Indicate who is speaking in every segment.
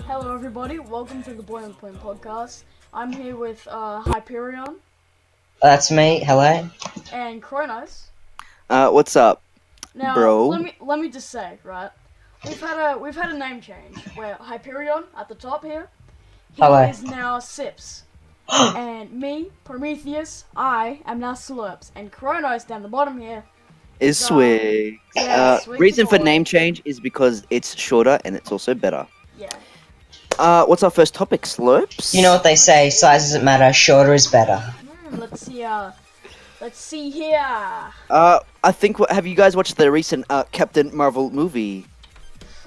Speaker 1: Hello, everybody. Welcome to the Boiling Point podcast. I'm here with Hyperion
Speaker 2: That's me. Hello.
Speaker 1: and Kronos.
Speaker 3: What's up,
Speaker 1: Now,
Speaker 3: bro?
Speaker 1: let me just say, right? We've had a name change where Hyperion at the top here, he
Speaker 2: Hello.
Speaker 1: is now Sips, and me, Prometheus, I am now Slurps, and Kronos down the bottom here.
Speaker 3: Is Swig.
Speaker 1: Yeah, Swig
Speaker 3: Reason
Speaker 1: the
Speaker 3: for
Speaker 1: boy.
Speaker 3: name change is because it's shorter and it's also better.
Speaker 1: Yeah.
Speaker 3: What's our first topic, Slurps?
Speaker 2: You know what they say, size doesn't matter, shorter is better.
Speaker 1: Let's see. Let's see here.
Speaker 3: I think. Have you guys watched the recent Captain Marvel movie?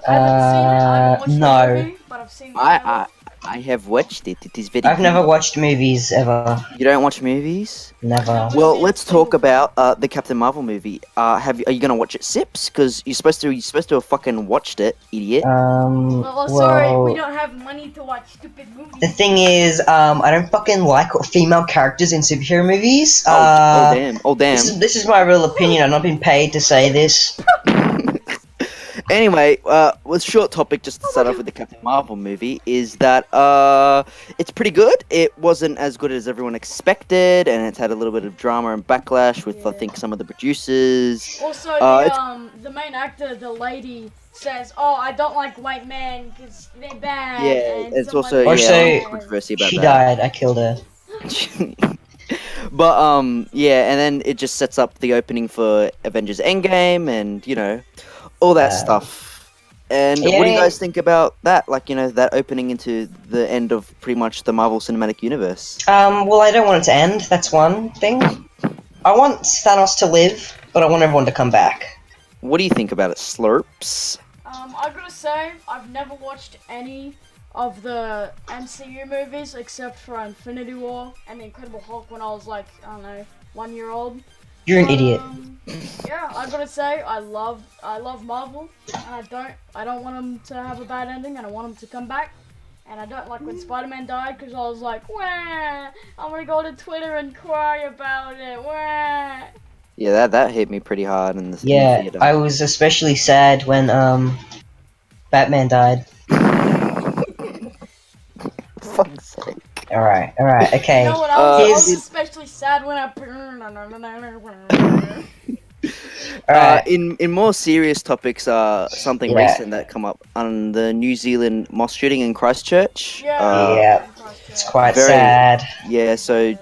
Speaker 1: I haven't seen it. I haven't watched
Speaker 2: no.
Speaker 1: the movie, but I've seen the
Speaker 3: I have watched it. It is very.
Speaker 2: I've never
Speaker 3: good.
Speaker 2: watched movies ever.
Speaker 3: You don't watch movies?
Speaker 2: Never.
Speaker 3: Well, let's talk about the Captain Marvel movie. Are you gonna watch it, Sips? Because you're supposed to have fucking watched it, idiot.
Speaker 1: Well, sorry, we don't have money to watch stupid movies.
Speaker 2: The thing is, I don't fucking like female characters in superhero movies.
Speaker 3: Oh damn! Oh damn!
Speaker 2: This is my real opinion. I've not been paid to say this.
Speaker 3: Anyway, with short topic, just to start off with the Captain Marvel movie, is that it's pretty good. It wasn't as good as everyone expected, and it's had a little bit of drama and backlash with I think some of the producers.
Speaker 1: Also, the main actor, the lady, says, "Oh, I don't like white men because they're bad."
Speaker 3: Yeah,
Speaker 1: and
Speaker 3: it's
Speaker 1: stuff
Speaker 3: also
Speaker 1: like that.
Speaker 2: Also,
Speaker 3: controversy about
Speaker 2: She
Speaker 3: that.
Speaker 2: died. I killed her.
Speaker 3: But yeah, and then it just sets up the opening for Avengers Endgame, and all that stuff. And what do you
Speaker 2: Yeah.
Speaker 3: guys think about that? Like, that opening into the end of pretty much the Marvel Cinematic Universe.
Speaker 2: Well, I don't want it to end. That's one thing. I want Thanos to live, but I want everyone to come back.
Speaker 3: What do you think about it, Slurps?
Speaker 1: I've gotta say, I've never watched any of the MCU movies except for Infinity War and the Incredible Hulk when I was like, I don't know, 1 year old.
Speaker 2: You're an idiot.
Speaker 1: Yeah, I gotta say, I love Marvel, and I don't want them to have a bad ending, and I want them to come back. And I don't like when Spider-Man died because I was like, wah, I'm gonna go to Twitter and cry about it. Wah.
Speaker 3: Yeah, that hit me pretty hard in the
Speaker 2: Yeah,
Speaker 3: theater.
Speaker 2: I was especially sad when Batman died.
Speaker 3: Fuck's sake.
Speaker 2: Alright, okay.
Speaker 1: You know what? I was
Speaker 2: Here's-
Speaker 1: especially sad when I.
Speaker 2: Alright.
Speaker 3: In more serious topics, something
Speaker 2: Yeah.
Speaker 3: recent that come up on the New Zealand Mosque Shooting in Christchurch.
Speaker 2: Yeah. It's quite
Speaker 3: Very-
Speaker 2: sad.
Speaker 3: Yeah, so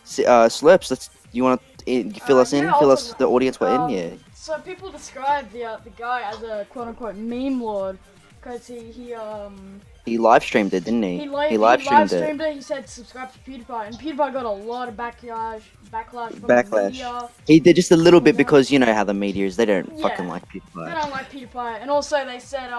Speaker 3: Slurps, you want to fill us in?
Speaker 1: yeah,
Speaker 3: Fill
Speaker 1: also,
Speaker 3: us, the audience, we're in, yeah.
Speaker 1: So people describe the guy as a quote unquote meme lord because
Speaker 3: He live streamed it, didn't he?
Speaker 1: he
Speaker 3: live
Speaker 1: live
Speaker 3: streamed
Speaker 1: streamed it. He said subscribe to PewDiePie, and PewDiePie got a lot of backlash from the
Speaker 3: Backlash.
Speaker 1: media.
Speaker 3: He did just a little bit because you know how the media is. They don't
Speaker 1: Yeah.
Speaker 3: fucking like
Speaker 1: They
Speaker 3: people.
Speaker 1: don't like PewDiePie, and also they said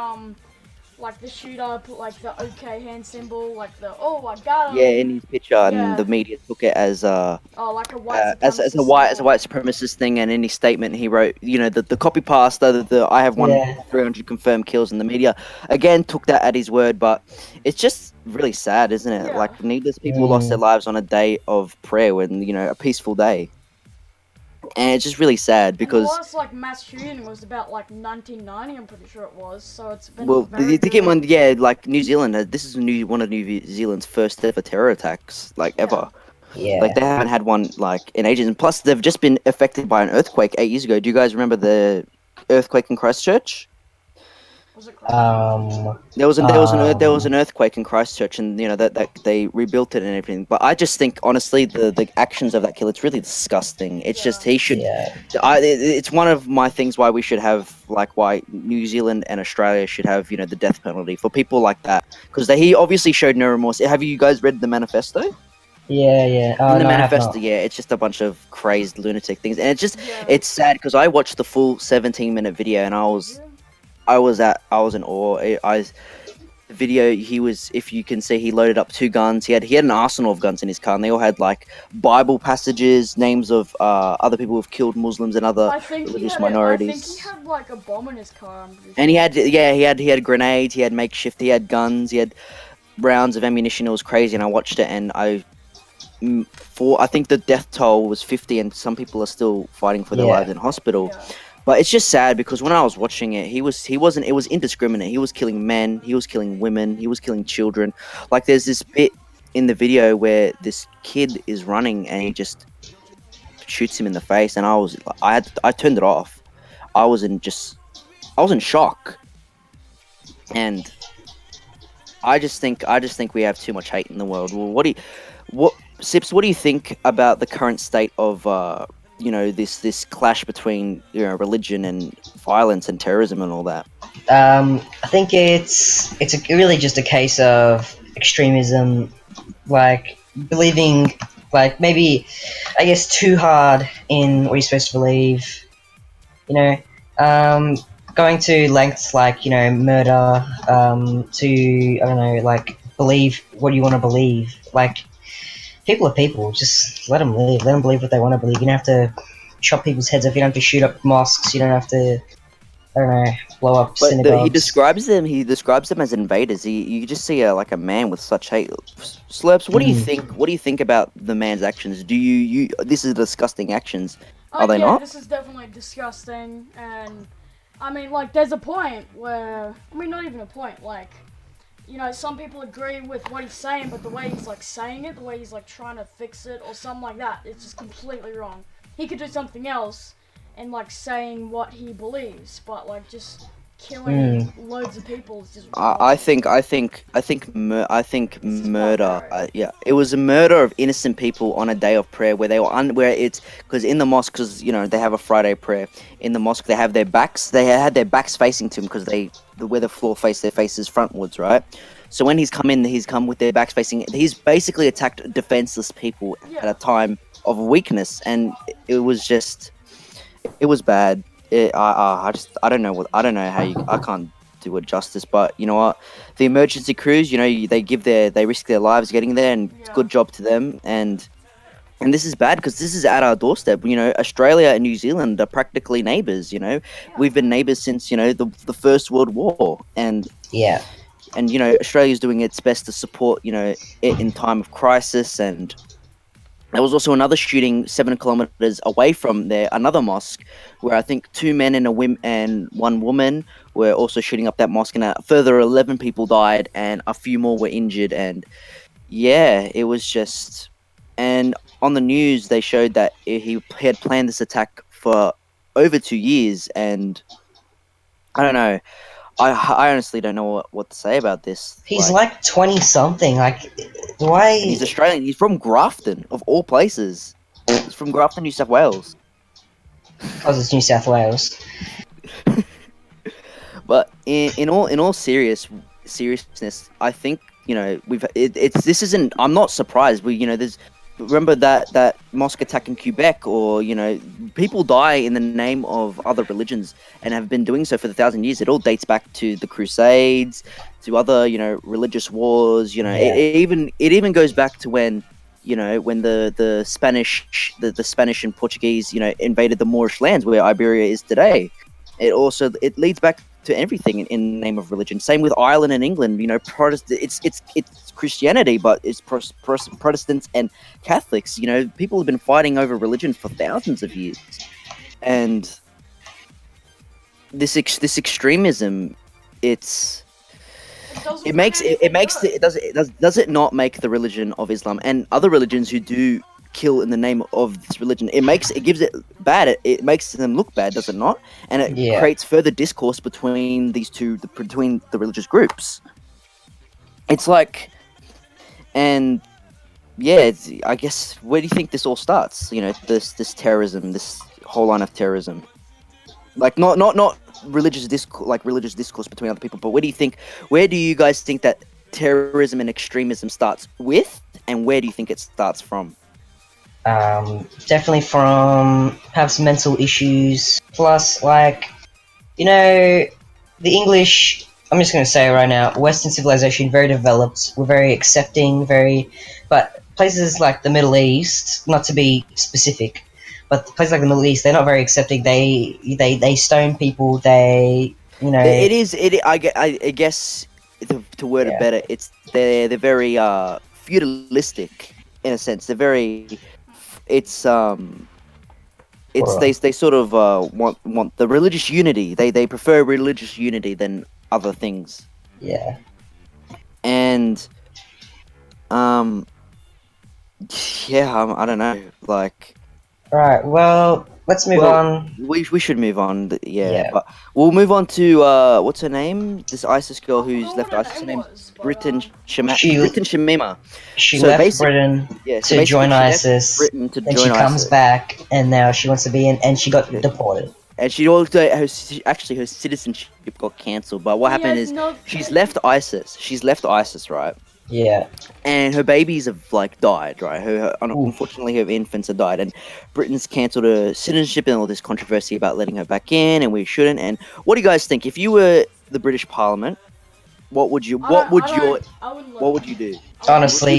Speaker 1: like the shooter put like the OK hand symbol, like the oh I got him.
Speaker 3: Yeah, in his picture,
Speaker 1: Yeah.
Speaker 3: and the media took it as
Speaker 1: like a white
Speaker 3: as a
Speaker 1: supremacist
Speaker 3: white
Speaker 1: symbol.
Speaker 3: supremacist thing. And in his statement, he wrote, the copy pasta, the I have won
Speaker 2: Yeah.
Speaker 3: 300 confirmed kills, and the media again took that at his word. But it's just really sad, isn't it?
Speaker 1: Yeah.
Speaker 3: Like needless people lost their lives on a day of prayer, when a peaceful day. And it's just really sad because,
Speaker 1: And the last like mass shooting was about like 1990, I'm pretty sure it was. So it's been
Speaker 3: well,
Speaker 1: very
Speaker 3: to get one, yeah, like New Zealand, this is one of New Zealand's first ever terror attacks, like ever.
Speaker 2: Yeah.
Speaker 3: Like they haven't had one like in ages, and plus they've just been affected by an earthquake 8 years ago. Do you guys remember the earthquake in Christchurch?
Speaker 1: Was it
Speaker 3: There was an earthquake in Christchurch, and that they rebuilt it and everything. But I just think honestly the actions of that killer, it's really disgusting. It's just he should.
Speaker 2: Yeah.
Speaker 3: It's one of my things why we should have why New Zealand and Australia should have the death penalty for people like that, because he obviously showed no remorse. Have you guys read the manifesto?
Speaker 2: Yeah. Oh,
Speaker 3: In the
Speaker 2: no, I have
Speaker 3: manifesto,
Speaker 2: not.
Speaker 3: yeah, it's just a bunch of crazed lunatic things, and
Speaker 1: Yeah.
Speaker 3: it's sad because I watched the full 17-minute video, and I was in awe. The video, if you can see, he loaded up 2 guns. He had an arsenal of guns in his car, and they all had like Bible passages, names of other people who've killed Muslims and other
Speaker 1: I think he
Speaker 3: religious
Speaker 1: had
Speaker 3: minorities.
Speaker 1: I think he had like a bomb in his car. I'm pretty
Speaker 3: And
Speaker 1: sure.
Speaker 3: he had grenades, he had makeshift, he had guns, he had rounds of ammunition. It was crazy, and I watched it, and I think the death toll was 50, and some people are still fighting for their
Speaker 2: Yeah.
Speaker 3: lives in hospital.
Speaker 1: Yeah.
Speaker 3: But it's just sad because when I was watching it, he wasn't. It was indiscriminate. He was killing men. He was killing women. He was killing children. Like there's this bit in the video where this kid is running and he just shoots him in the face, and I turned it off. I was in shock, and I just think we have too much hate in the world. Well, Sips? What do you think about the current state of this clash between religion and violence and terrorism and all that?
Speaker 2: I think really just a case of extremism, like believing, like maybe, I guess, too hard in what you're supposed to believe. You know, going to lengths like murder, to I don't know, like believe what you want to believe. Like people are people. Just let them live. Let them believe what they want to believe. You don't have to chop people's heads off. You don't have to shoot up mosques. You don't have to, I don't know, blow up synagogues.
Speaker 3: He describes them as invaders. You just see a man with such hate. Slurps, what do you think? What do you think about the man's actions? Do you this is disgusting actions? Are they not?
Speaker 1: This is definitely disgusting, and I mean, like, there's a point where, I mean, not even a point, like, some people agree with what he's saying, but the way he's, like, saying it, the way he's, like, trying to fix it, or something like that, it's just completely wrong. He could do something else, and, like, saying what he believes, but, like, just killing loads of people is just wrong.
Speaker 3: I think murder. Yeah, it was a murder of innocent people on a day of prayer where they were where it's because in the mosque, because they have a Friday prayer in the mosque, they have their backs. They had their backs facing to him because where the floor face, their faces frontwards, right? So when he's come with their backs facing. He's basically attacked defenseless people at a time of weakness, and it was bad. I don't know I can't do it justice, but you know what, the emergency crews, they risk their lives getting there, and it's good job to them, and this is bad because this is at our doorstep. Australia and New Zealand are practically neighbors. We've been neighbors since the First World War, and Australia's doing its best to support it in time of crisis. And there was also another shooting 7 kilometers away from there, another mosque, where I think 2 men and 1 woman were also shooting up that mosque, and a further 11 people died, and a few more were injured. And yeah, it was just. And on the news, they showed that he had planned this attack for over 2 years, and I don't know. I honestly don't know what to say about this.
Speaker 2: He's like 20-something. Like, why?
Speaker 3: He's Australian. He's from Grafton, of all places. He's from Grafton, New South Wales.
Speaker 2: Because it's New South Wales.
Speaker 3: But in all seriousness, I think this isn't. I'm not surprised. Remember that mosque attack in Quebec, or people die in the name of other religions and have been doing so for 1,000 years. It all dates back to the Crusades, to other religious wars. It even goes back to when the Spanish and Portuguese invaded the Moorish lands where Iberia is today. It leads back to everything in the name of religion. Same with Ireland and England. Protestant. It's Christianity, but it's Protestants and Catholics. People have been fighting over religion for thousands of years, and this extremism, does it not make the religion of Islam and other religions who do kill in the name of this religion, it gives it bad, it makes them look bad, does it not? And it creates further discourse between between the religious groups. It's like, and yeah, I guess, where do you think this all starts? This terrorism, this whole line of terrorism, like not religious discourse between other people, but where do you guys think that terrorism and extremism starts with, and where do you think it starts from?
Speaker 2: Definitely from perhaps mental issues, plus the English, I'm just going to say it right now, Western civilization, very developed, we're very accepting, but places like the Middle East, not to be specific, but places like the Middle East, they're not very accepting. They stone people, I guess,
Speaker 3: to word it better, they're very feudalistic in a sense. They're very, it's they sort of want the religious unity. They prefer religious unity than other things.
Speaker 2: Yeah.
Speaker 3: And yeah, I don't know. Like,
Speaker 2: Right. Well, let's move on.
Speaker 3: We should move on.
Speaker 2: Yeah.
Speaker 3: But we'll move on to what's her name? This ISIS girl
Speaker 1: I
Speaker 3: who's
Speaker 1: forgot
Speaker 3: left
Speaker 1: what
Speaker 3: ISIS. Her
Speaker 1: name
Speaker 3: name's
Speaker 1: was, but,
Speaker 3: Britain
Speaker 2: She-
Speaker 3: Shamima.
Speaker 2: She
Speaker 3: So
Speaker 2: left Britain
Speaker 3: Yeah, so
Speaker 2: to
Speaker 3: basically
Speaker 2: join
Speaker 3: she left
Speaker 2: ISIS.
Speaker 3: Britain to
Speaker 2: Then
Speaker 3: join
Speaker 2: she comes
Speaker 3: ISIS.
Speaker 2: back, and now she wants to be in, and she got deported.
Speaker 3: And she also her citizenship got cancelled. But what happened is she's left ISIS. She's left ISIS, right?
Speaker 2: Yeah.
Speaker 3: And her babies have like died, right? Unfortunately, her infants have died, and Britain's cancelled her citizenship and all this controversy about letting her back in, and we shouldn't. And what do you guys think? If you were the British Parliament, what would you do?
Speaker 2: Honestly,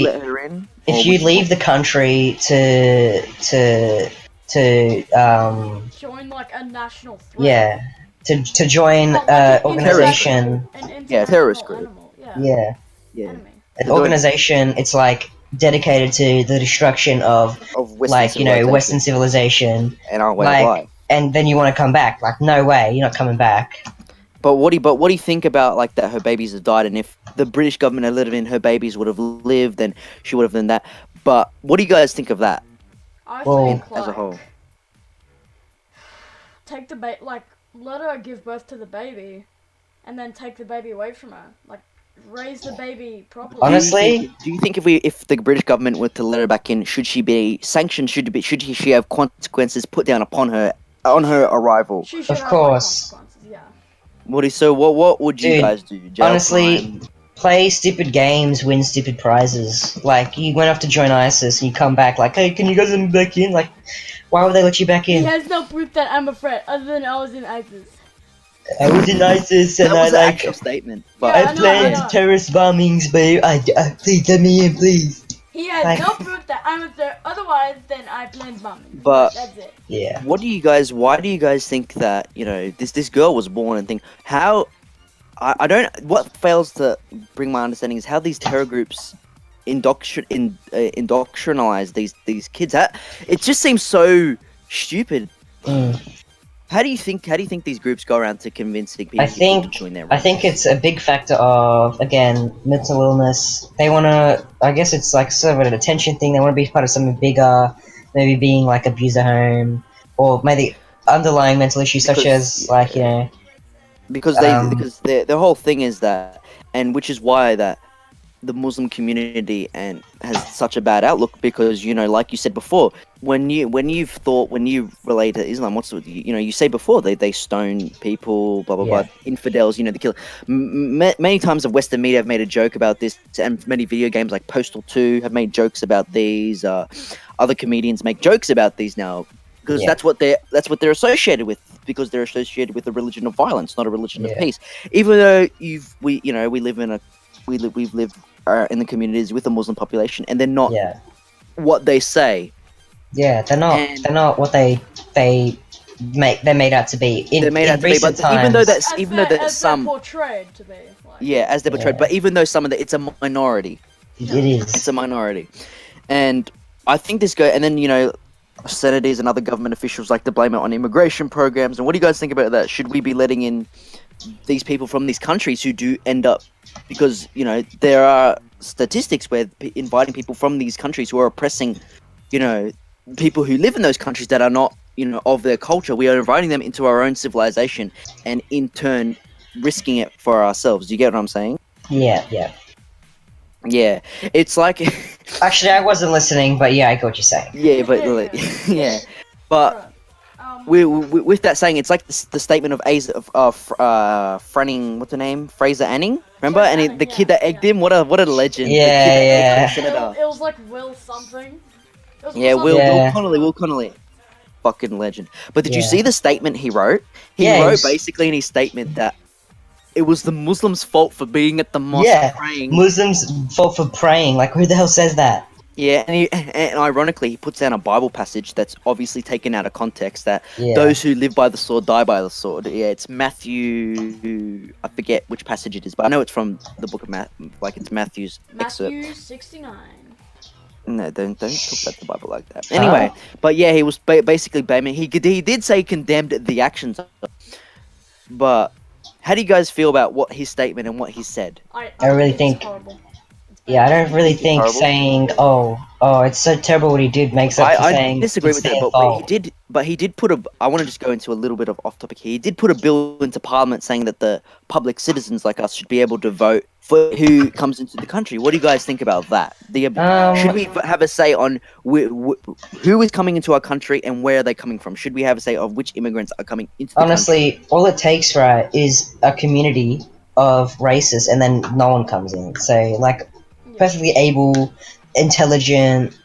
Speaker 3: Would you let her in?
Speaker 2: if you leave the country to
Speaker 1: join like a national threat.
Speaker 2: to join
Speaker 1: Like an
Speaker 2: organization.
Speaker 3: Terrorist group.
Speaker 1: Animal.
Speaker 2: Yeah.
Speaker 1: Enemy.
Speaker 2: An organization, it's like dedicated to the destruction of
Speaker 3: Western
Speaker 2: Western civilization,
Speaker 3: and our way of life.
Speaker 2: And then you want to come back? Like, no way, you're not coming back.
Speaker 3: But what do you think about like that? Her babies have died, and if the British government had let her in, her babies would have lived, and she would have done that. But what do you guys think of that?
Speaker 1: I think like,
Speaker 3: as a whole,
Speaker 1: take the baby, like let her give birth to the baby, and then take the baby away from her. Like raise the baby properly.
Speaker 2: Honestly,
Speaker 3: do you think if the British government were to let her back in, should she be sanctioned? Should she have consequences put down upon her on her arrival?
Speaker 1: She should
Speaker 2: of
Speaker 1: have
Speaker 2: course.
Speaker 1: consequences, yeah.
Speaker 3: What would you guys do? Jail
Speaker 2: Honestly,
Speaker 3: time?
Speaker 2: play stupid games, win stupid prizes. Like, you went off to join ISIS and you come back like, hey, can you guys let me back in? Like, why would they let you back
Speaker 1: He
Speaker 2: in?
Speaker 1: has no proof that I'm a threat, other than I was in ISIS.
Speaker 2: I was in ISIS and
Speaker 3: That was
Speaker 2: I
Speaker 3: an
Speaker 2: like,
Speaker 3: actual statement.
Speaker 1: Yeah,
Speaker 3: But
Speaker 2: I planned
Speaker 1: I know.
Speaker 2: terrorist bombings, but please let me in, please.
Speaker 1: He has
Speaker 2: Like-
Speaker 1: no proof that I'm a threat, otherwise then I planned bombing.
Speaker 3: But-
Speaker 1: That's it.
Speaker 2: Yeah.
Speaker 3: why do you guys think that, this girl was born and think how I don't what fails to bring my understanding is how these terror groups indoctrinalize these kids. It just seems so stupid. How do you think these groups go around to convincing people to join their ranks?
Speaker 2: I think it's a big factor of, again, mental illness. They want to, I guess it's like sort of an attention thing. They want to be part of something bigger, maybe being like abused at home, or maybe underlying mental issues such as
Speaker 3: because the whole thing is that, and which is why that the Muslim community and has such a bad outlook, because like you said before, when you relate to Islam, you say before they stone people, blah blah blah, infidels, they kill. Many times the Western media have made a joke about this, and many video games like Postal 2 have made jokes about these. Other comedians make jokes about these now, because that's what they're associated with, because they're associated with a religion of violence, not a religion of peace. Even though we've lived in the communities with the Muslim population, and they're not what they say.
Speaker 2: Yeah, they're not what they're made out to be. They're made out to be, but
Speaker 1: Even though that's some portrayed to be. Like,
Speaker 3: as they're portrayed, but even though some of it's a minority.
Speaker 2: It is.
Speaker 3: It's a minority, and I think this and then senators and other government officials like to blame it on immigration programs. And what do you guys think about that? Should we be letting in these people from these countries who do end up, because there are statistics where inviting people from these countries who are oppressing people who live in those countries that are not of their culture, we are inviting them into our own civilization and in turn risking it for ourselves. Do you get what I'm saying?
Speaker 2: Yeah.
Speaker 3: It's like
Speaker 2: Actually, I wasn't listening, but yeah, I get what you're saying.
Speaker 3: Yeah, but but with that saying, it's like the statement of Franning, what's her name? Fraser Anning. Remember? And the kid that egged him. What a legend.
Speaker 2: Yeah.
Speaker 1: It was like Will something.
Speaker 3: Will Connolly. Fucking legend. But did you see the statement he wrote? He wrote basically in his statement that it was the Muslims' fault for being at the mosque praying.
Speaker 2: Muslims' fault for praying. Like, who the hell says that?
Speaker 3: Yeah, and ironically, he puts down a Bible passage that's obviously taken out of context, that those who live by the sword die by the sword. Yeah, it's Matthew. I forget which passage it is, but I know it's from the book of Matthew. Like, it's Matthew's excerpt.
Speaker 1: Matthew 69.
Speaker 3: No, don't talk about the Bible like that. Anyway, but yeah, he was basically blaming. He did say he condemned the actions, but how do you guys feel about what his statement and what he said?
Speaker 1: I
Speaker 2: really
Speaker 1: it's
Speaker 2: think-
Speaker 1: horrible. It's
Speaker 2: Yeah, I
Speaker 1: bad.
Speaker 2: don't really
Speaker 3: It's
Speaker 2: think
Speaker 3: horrible.
Speaker 2: saying, "Oh, it's so terrible what he did," makes up for
Speaker 3: I
Speaker 2: saying
Speaker 3: disagree
Speaker 2: it's
Speaker 3: with that,
Speaker 2: their
Speaker 3: but he
Speaker 2: fault.
Speaker 3: did. But he did put a. I want to just go into a little bit of off topic here. He did put a bill into Parliament saying that the public citizens like us should be able to vote for who comes into the country. What do you guys think about that? Should we have a say on who is coming into our country and where are they coming from? Should we have a say of which immigrants are coming into the country?
Speaker 2: Honestly, all it takes, right, is a community of racists, and then no one comes in. So, like, perfectly able, intelligent.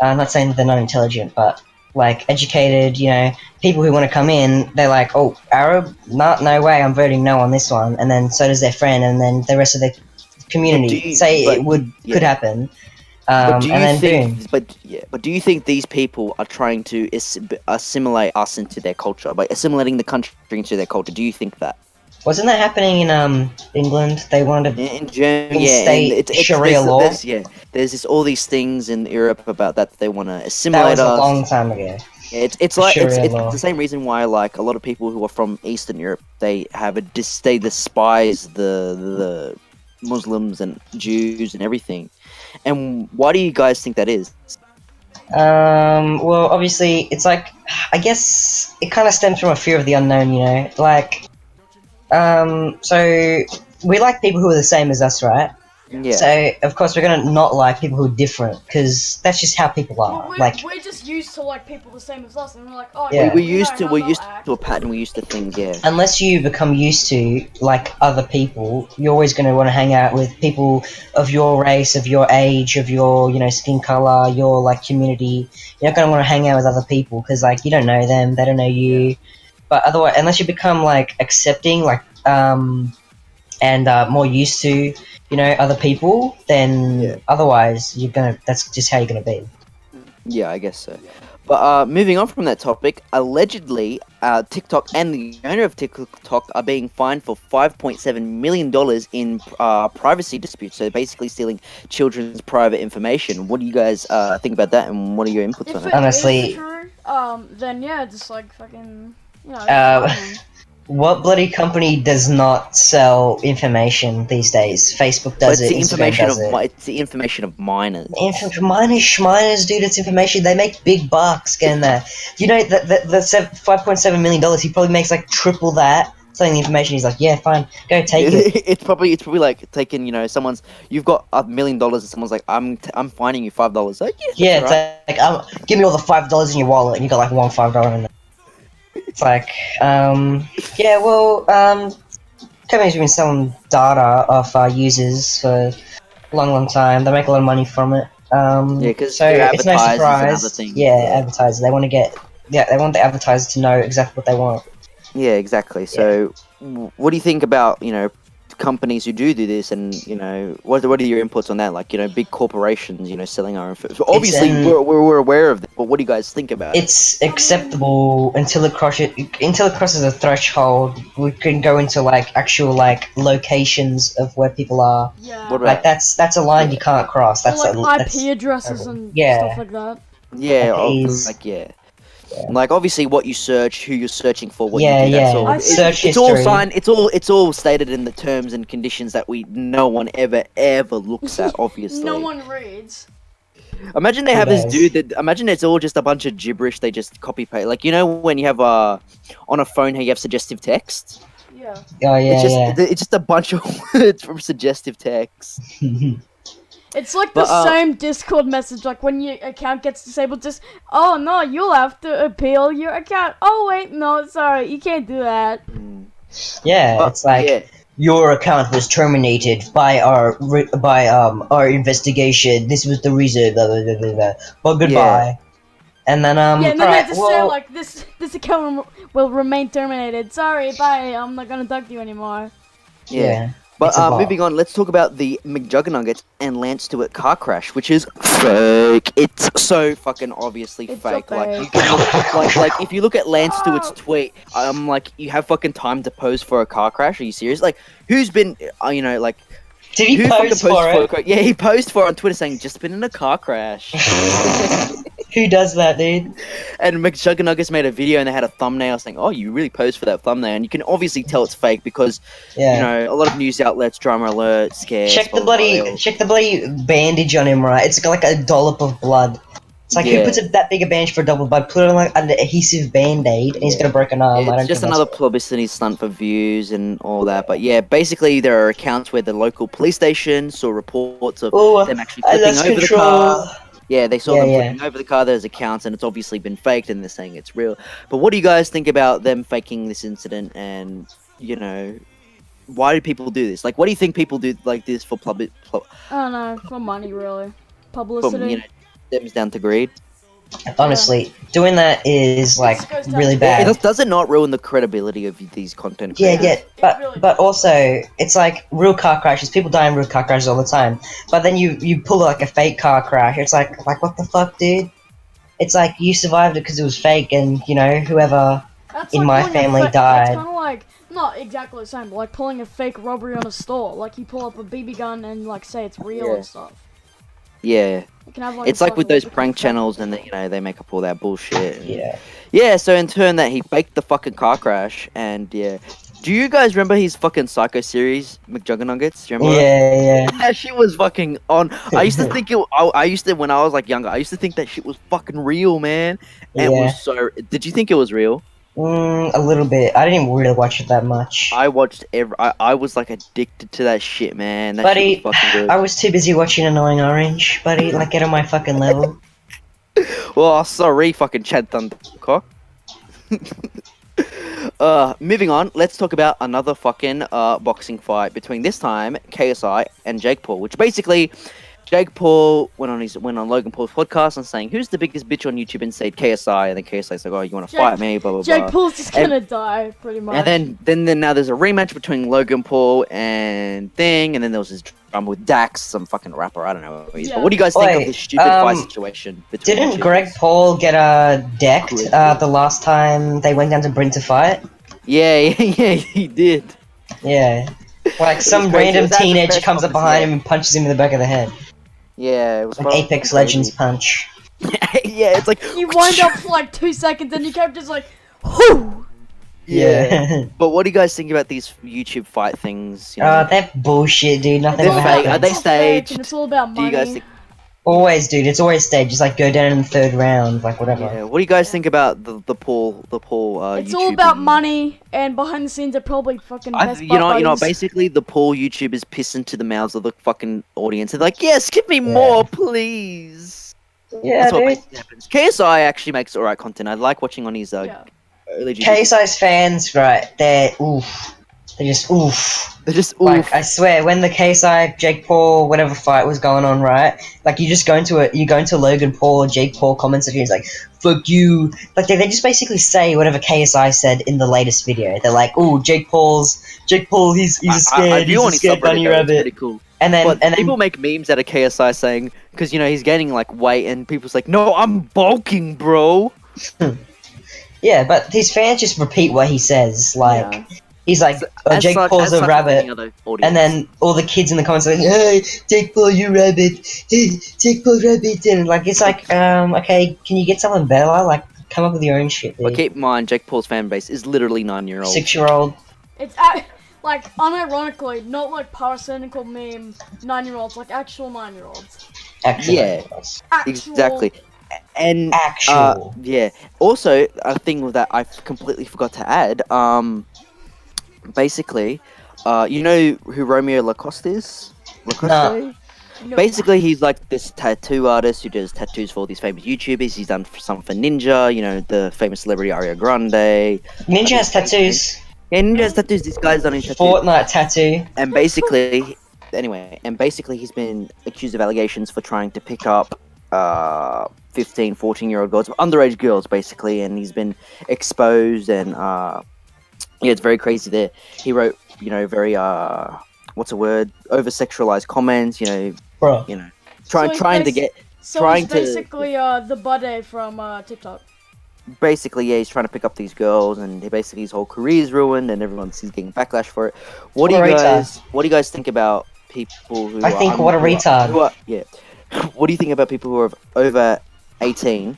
Speaker 2: I'm not saying that they're not intelligent, but like educated. People who want to come in, they're like, "Oh, Arab? No way! I'm voting no on this one." And then so does their friend, and then the rest of the community could happen.
Speaker 3: But do you
Speaker 2: and then
Speaker 3: think?
Speaker 2: boom.
Speaker 3: But do you think these people are trying to assimilate us into their culture, by assimilating the country into their culture? Do you think that?
Speaker 2: Wasn't that happening in England? They wanted to
Speaker 3: In Germany, yeah,
Speaker 2: state
Speaker 3: and
Speaker 2: Sharia law.
Speaker 3: There's all these things in Europe about that they want to
Speaker 2: That
Speaker 3: assimilate
Speaker 2: was a
Speaker 3: us.
Speaker 2: long time ago.
Speaker 3: Yeah, it's like
Speaker 2: Sharia
Speaker 3: it's
Speaker 2: law.
Speaker 3: the same reason why like a lot of people who are from Eastern Europe they despise the Muslims and Jews and everything. And why do you guys think that is?
Speaker 2: Well, obviously, it's like, I guess it kind of stems from a fear of the unknown, Like, so we like people who are the same as us, right?
Speaker 3: Yeah.
Speaker 2: So, of course, we're gonna not like people who are different, because that's just how people are.
Speaker 1: Well, we're just used to like people the same as us, and we're like, oh
Speaker 2: Yeah.
Speaker 3: We're used to a pattern. We're used to things. Yeah.
Speaker 2: Unless you become used to, like, other people, you're always going to want to hang out with people of your race, of your age, of your, skin color, your, like, community. You're not going to want to hang out with other people, because, like, you don't know them, they don't know you. But otherwise, unless you become, like, accepting, like, and more used to, other people, then otherwise, that's just how you're going to be.
Speaker 3: Yeah, I guess so. But moving on from that topic, allegedly, TikTok and the owner of TikTok are being fined for $5.7 million in privacy disputes. So basically stealing children's private information. What do you guys think about that, and what are your inputs on it?
Speaker 2: Honestly,
Speaker 1: is true, then yeah, just like fucking, it's
Speaker 2: what bloody company does not sell information these days? Facebook does it. Instagram does it.
Speaker 3: It's the information of minors.
Speaker 2: Minors, dude. It's information. They make big bucks getting that. You know that the $5.7 million. He probably makes like triple that selling the information. He's like, yeah, fine, go take it.
Speaker 3: It's probably like taking you've got $1 million and someone's like, I'm fining you $5. Like,
Speaker 2: yeah,
Speaker 3: it's
Speaker 2: like give me all the $5 in your wallet, and you got like one $5 in there. It's like, yeah, well, companies have been selling data of users for a long time. They make a lot of money from it.
Speaker 3: because
Speaker 2: so it's no surprise.
Speaker 3: Yeah,
Speaker 2: advertisers. They want the advertisers to know exactly what they want.
Speaker 3: Yeah, exactly. So, what do you think about companies who do this, and what are your inputs on that? Like big corporations, selling our info. So obviously, we're aware of that, but what do you guys think about it?
Speaker 2: It's acceptable until it crosses a threshold. We can go into like actual like locations of where people are.
Speaker 1: Yeah.
Speaker 3: What
Speaker 2: Like
Speaker 3: about
Speaker 2: that's a line you can't cross. That's
Speaker 1: like IP addresses and stuff like that.
Speaker 2: IPs.
Speaker 3: Like obviously what you search, who you're searching for, what
Speaker 2: Yeah,
Speaker 3: you do, that's all.
Speaker 1: I
Speaker 2: Search
Speaker 3: It's all
Speaker 2: history.
Speaker 3: signed. It's all stated in the terms and conditions that no one ever looks at. Obviously,
Speaker 1: No one reads.
Speaker 3: Imagine they have this
Speaker 2: does?
Speaker 3: dude that. Imagine it's all just a bunch of gibberish. They just copy paste. Like when you have on a phone, how you have suggestive text.
Speaker 1: Yeah.
Speaker 2: Oh yeah,
Speaker 3: It's just a bunch of words from suggestive text.
Speaker 1: It's like the same Discord message, like when your account gets disabled, just, oh no, you'll have to appeal your account. Oh wait, no, sorry, you can't do that.
Speaker 2: yeah. It's like your account was terminated by our investigation. This was the reason. Blah blah blah blah. Blah. Well, goodbye.
Speaker 3: Yeah.
Speaker 2: And then
Speaker 1: Yeah, and then
Speaker 2: alright,
Speaker 1: they just say like this account will remain terminated. Sorry, bye. I'm not gonna talk to you anymore.
Speaker 2: yeah.
Speaker 3: But
Speaker 2: It's a lot.
Speaker 3: moving on, let's talk about the McJuggernuggets and Lance Stewart car crash, which is fake. It's so fucking obviously
Speaker 1: It's
Speaker 3: fake.
Speaker 1: so
Speaker 3: Like
Speaker 1: fake.
Speaker 3: you can like if you look at Lance Stewart's tweet, like you have fucking time to pose for a car crash. Are you serious? Like who's been like
Speaker 2: Did he
Speaker 3: Who fucking
Speaker 2: pose
Speaker 3: posted
Speaker 2: for it?
Speaker 3: Yeah, he posted for it on Twitter saying, just been in a car crash.
Speaker 2: Who does that, dude?
Speaker 3: And McJuggernuggets made a video and they had a thumbnail saying, oh, you really posed for that thumbnail. And you can obviously tell it's fake because,
Speaker 2: Yeah.
Speaker 3: you know, a lot of news outlets, Drama Alert, Scares,
Speaker 2: Check the
Speaker 3: blah, blah, blah,
Speaker 2: bloody, check the bloody bandage on him, right? It's like a dollop of blood. It's like, who
Speaker 3: Yeah.
Speaker 2: puts that big a bandage for a double blood? Put it on like an adhesive band-aid, and he's got a broken arm. I
Speaker 3: It's
Speaker 2: don't
Speaker 3: just
Speaker 2: think
Speaker 3: another
Speaker 2: that's...
Speaker 3: publicity stunt for views and all that. But yeah, basically there are accounts where the local police station saw reports of
Speaker 2: Ooh,
Speaker 3: them actually
Speaker 2: I
Speaker 3: flipping
Speaker 2: lost
Speaker 3: over
Speaker 2: control.
Speaker 3: the car. Yeah, they saw them flipping over the car. There's accounts, and it's obviously been faked, and they're saying it's real. But what do you guys think about them faking this incident? And you know, why do people do this? Like, what do you think people do like this for public?
Speaker 1: I don't know, for money, really. Publicity.
Speaker 3: From, you know, stems down to greed.
Speaker 2: Honestly, doing that is like really bad.
Speaker 3: Does it not ruin the credibility of these content creators?
Speaker 2: Yeah, but also it's like real car crashes. People die in real car crashes all the time. But then you pull like a fake car crash. It's like what the fuck, dude? It's like you survived it because it was fake, and you know whoever in my family died.
Speaker 1: It's kind of like not exactly the same, but like pulling a fake robbery on a store. Like you pull up a BB gun and like say it's real and stuff.
Speaker 3: Yeah.
Speaker 1: You can have, like,
Speaker 3: it's like with those prank channels, and you know they make up all that bullshit. And,
Speaker 2: yeah.
Speaker 3: Yeah. So in turn, that he faked the fucking car crash, and yeah. Do you guys remember his fucking Psycho series, McJuggernuggets? Do you remember?
Speaker 2: Yeah.
Speaker 3: That shit was fucking on. I used to think I used to when I was like younger. I used to think that shit was fucking real, man. And it was so. Did you think it was real?
Speaker 2: A little bit. I didn't really watch it that much.
Speaker 3: I watched I was like addicted to that shit, man. That
Speaker 2: buddy,
Speaker 3: shit was fucking good.
Speaker 2: I was too busy watching Annoying Orange, buddy. Like, get on my fucking level.
Speaker 3: Well, sorry, fucking Chad Thundercock. Moving on, let's talk about another fucking boxing fight between this time KSI and Jake Paul, which basically Jake Paul went on Logan Paul's podcast and saying, "Who's the biggest bitch on YouTube?" and said KSI, and then KSI's like, "Oh, you want to fight me?" Blah blah blah.
Speaker 1: Jake Paul's just gonna die, pretty much.
Speaker 3: And then now there's a rematch between Logan Paul and Thing, and then there was this drama with Dax, some fucking rapper. I don't know who he is. But what do you guys think of this stupid fight situation?
Speaker 2: Didn't Greg Paul get decked the last time they went down to Bryn to fight?
Speaker 3: Yeah, he did.
Speaker 2: Yeah. Like some random teenager comes up behind him and punches him in the back of the head.
Speaker 3: Yeah, it was
Speaker 2: like Apex Legends punch.
Speaker 3: Yeah, it's like
Speaker 1: you wind up for like 2 seconds and you kept just like, whoo.
Speaker 3: Yeah. But what do you guys think about these YouTube fight things? You know?
Speaker 2: They're bullshit, dude. Nothing ever
Speaker 3: fake.
Speaker 2: happens.
Speaker 3: Are they staged?
Speaker 1: It's all about money.
Speaker 3: Do you guys think?
Speaker 2: Always, dude. It's always staged. Just like go down in the third round, like whatever.
Speaker 3: Yeah. What do you guys think about the Paul?
Speaker 1: It's all about money, and behind the scenes, they're probably fucking best
Speaker 3: you know. Basically, the Paul YouTubers piss into the mouths of the fucking audience. They're like, "Yes, give me more, please."
Speaker 2: Yeah,
Speaker 3: that's what
Speaker 2: dude.
Speaker 3: basically happens. KSI actually makes alright content. I like watching on his early
Speaker 2: KSI's fans, right? They're oof. They're just oof.
Speaker 3: They're just oof.
Speaker 2: Like, I swear, when the KSI Jake Paul whatever fight was going on, right? Like you just go into Logan Paul or Jake Paul comment section, it's like fuck you. Like they just basically say whatever KSI said in the latest video. They're like, ooh, Jake Paul, he's a scared bunny rabbit.
Speaker 3: Pretty cool.
Speaker 2: And then
Speaker 3: people make memes out of KSI saying, because you know he's gaining like weight, and people's like, no, I'm bulking, bro.
Speaker 2: Yeah, but his fans just repeat what he says. Like. Yeah. He's like, Jake Paul's a rabbit, and then all the kids in the comments are like, hey, Jake Paul, you rabbit, hey, Jake Paul, rabbit, and like, it's like, okay, can you get someone better? Like, come up with your own shit, dude.
Speaker 3: But keep in mind, Jake Paul's fan base is literally 9-year-olds.
Speaker 2: 6-year-old.
Speaker 1: It's, like, unironically, not like parasitical meme 9-year-olds, like actual 9-year-olds.
Speaker 2: Actual.
Speaker 3: Yeah, exactly. And,
Speaker 2: actual.
Speaker 3: Yeah. Also, a thing that I completely forgot to add, basically, you know who Romeo Lacoste is?
Speaker 2: No.
Speaker 3: Basically, he's like this tattoo artist who does tattoos for all these famous YouTubers. He's done some for Ninja, you know, the famous celebrity Ariana Grande.
Speaker 2: Ninja has tattoos.
Speaker 3: Yeah, Ninja has tattoos. This guy's done his tattoos.
Speaker 2: Fortnite tattoo.
Speaker 3: And basically, he's been accused of allegations for trying to pick up 15, 14-year-old girls, underage girls, basically, and he's been exposed and yeah, it's very crazy there. He wrote, you know, very what's a word? Over-sexualized comments, you know.
Speaker 2: Bro.
Speaker 3: You know, trying to get
Speaker 1: basically the buddy from TikTok.
Speaker 3: Basically, yeah, he's trying to pick up these girls, and basically his whole career's ruined, and he's getting backlash for it. What do you guys think about people who
Speaker 2: I think what a retard.
Speaker 3: yeah. What do you think about people who are over 18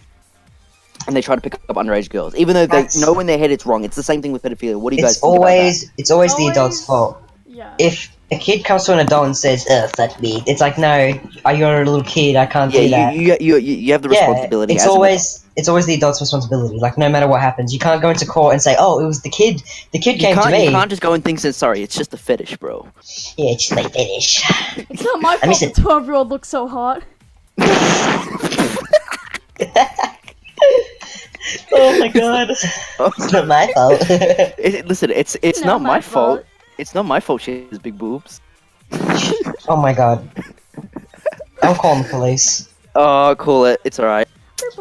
Speaker 3: and they try to pick up underage girls, even though they know in their head it's wrong? It's the same thing with pedophilia. What do you guys think about that?
Speaker 2: It's always the adult's fault.
Speaker 1: Yeah.
Speaker 2: If a kid comes to an adult and says, fuck me, it's like, no, you're a little kid, I can't do that.
Speaker 3: You have the responsibility.
Speaker 2: It's always the adult's responsibility. Like, no matter what happens, you can't go into court and say, oh, it was the kid. The kid came to me.
Speaker 3: You can't just go and think, sorry, it's just a fetish, bro.
Speaker 2: Yeah, it's just like fetish.
Speaker 1: It's not my fault the 12-year-old looks so hot.
Speaker 2: Oh my god. It's not my fault.
Speaker 3: Listen, it's not my fault. It's not my fault she has big boobs.
Speaker 2: Oh my god. I'm calling the police.
Speaker 3: Oh, call it. It's alright.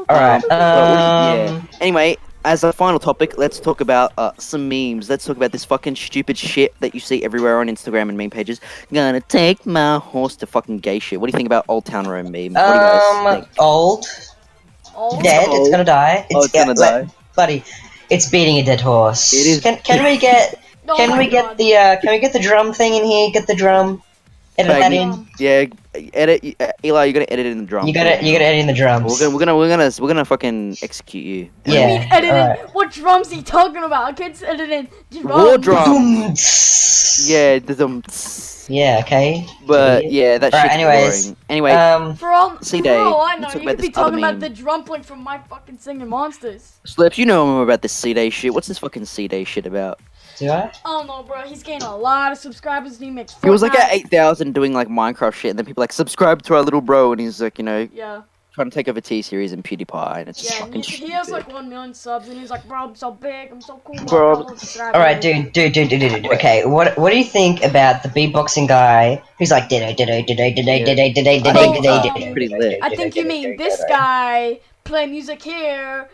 Speaker 2: Alright,
Speaker 3: yeah. Anyway, as a final topic, let's talk about some memes. Let's talk about this fucking stupid shit that you see everywhere on Instagram and meme pages. Gonna take my horse to fucking gay shit. What do you think about Old Town Road memes? What do you guys think?
Speaker 2: Old. Dead. It's gonna die.
Speaker 3: It's gonna die.
Speaker 2: Buddy, it's beating a dead horse.
Speaker 3: It is.
Speaker 2: Can we get can we get the drum thing in here? Get the drum. Edit that in.
Speaker 3: Yeah, edit. Eli, you're gonna edit in the drum.
Speaker 2: You gotta edit in the drums.
Speaker 3: We're gonna fucking execute you.
Speaker 1: What do you mean editing? What drums are you talking about? I can't edit in drums.
Speaker 3: War drums. Yeah, the
Speaker 2: Yeah, okay.
Speaker 3: But yeah, that shit's boring. Anyway,
Speaker 1: for all I know, you could be talking about
Speaker 3: meme.
Speaker 1: the drum point from my fucking Singing Monsters.
Speaker 3: Slips, you know more about this C-Day shit. What's this fucking C-Day shit about?
Speaker 2: Do I?
Speaker 1: Oh no, bro. He's getting a lot of subscribers. And he makes.
Speaker 3: He was like at 8,000 doing like Minecraft shit, and then people like subscribe to our little bro, and he's like,
Speaker 1: yeah.
Speaker 3: Trying to take over T-Series and PewDiePie, and it's just fucking stupid.
Speaker 1: He has like 1 million subs, and he's like, bro, I'm so big, I'm so cool.
Speaker 3: Bro.
Speaker 2: Alright, dude. Okay, what do you think about the beatboxing guy who's like
Speaker 3: Pretty lit.
Speaker 1: I think you mean this guy play music here.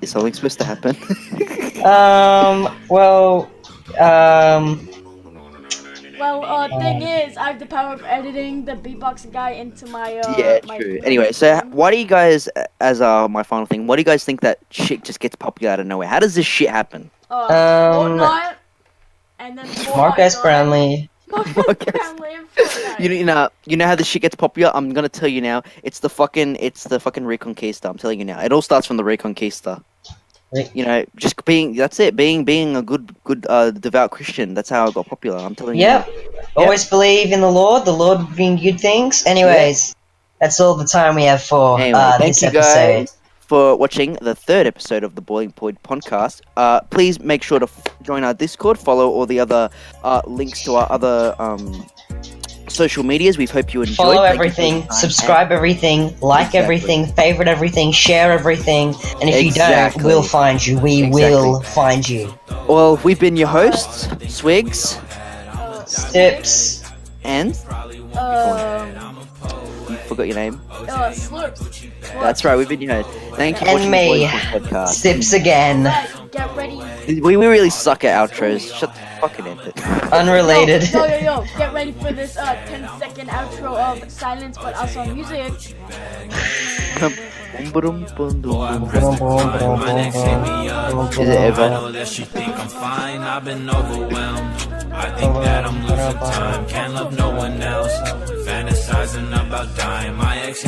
Speaker 3: Is something supposed to happen?
Speaker 1: Thing is, I have the power of editing the beatboxing guy into my,
Speaker 3: true. Anyway, so why do you guys, as my final thing, why do you guys think that shit just gets popular out of nowhere? How does this shit happen?
Speaker 1: Fortnite, and then
Speaker 2: Marcus Brownlee.
Speaker 3: You know how this shit gets popular? I'm gonna tell you now. It's the fucking Reconquista. I'm telling you now. It all starts from the Reconquista. Just being a good devout Christian. That's how I got popular. I'm telling you.
Speaker 2: Yep. Always believe in the Lord being good things. Anyways, that's all the time we have for
Speaker 3: this episode. Guys for watching the 3rd episode of the Boiling Point podcast. Please make sure to join our Discord, follow all the other links to our other social medias. We hope you enjoyed.
Speaker 2: Follow everything, subscribe everything, like everything, favorite everything, share everything, and if you don't, we'll find you. We will find you.
Speaker 3: Well, we've been your hosts, Swigs,
Speaker 2: Sips,
Speaker 3: and you forgot your name.
Speaker 1: Slurps.
Speaker 3: That's right, we've been your hosts. Thank you for watching
Speaker 2: me,
Speaker 3: the podcast.
Speaker 2: Sips again.
Speaker 1: Get ready.
Speaker 3: We really suck at outros. Shut the fucking end it.
Speaker 2: Unrelated.
Speaker 1: Yo, get ready for this 10-second outro of silence but also music.
Speaker 3: Is it ever?
Speaker 4: I've been overwhelmed. I think that I'm losing time. Can't love no one else. Fantasizing about dying. My ex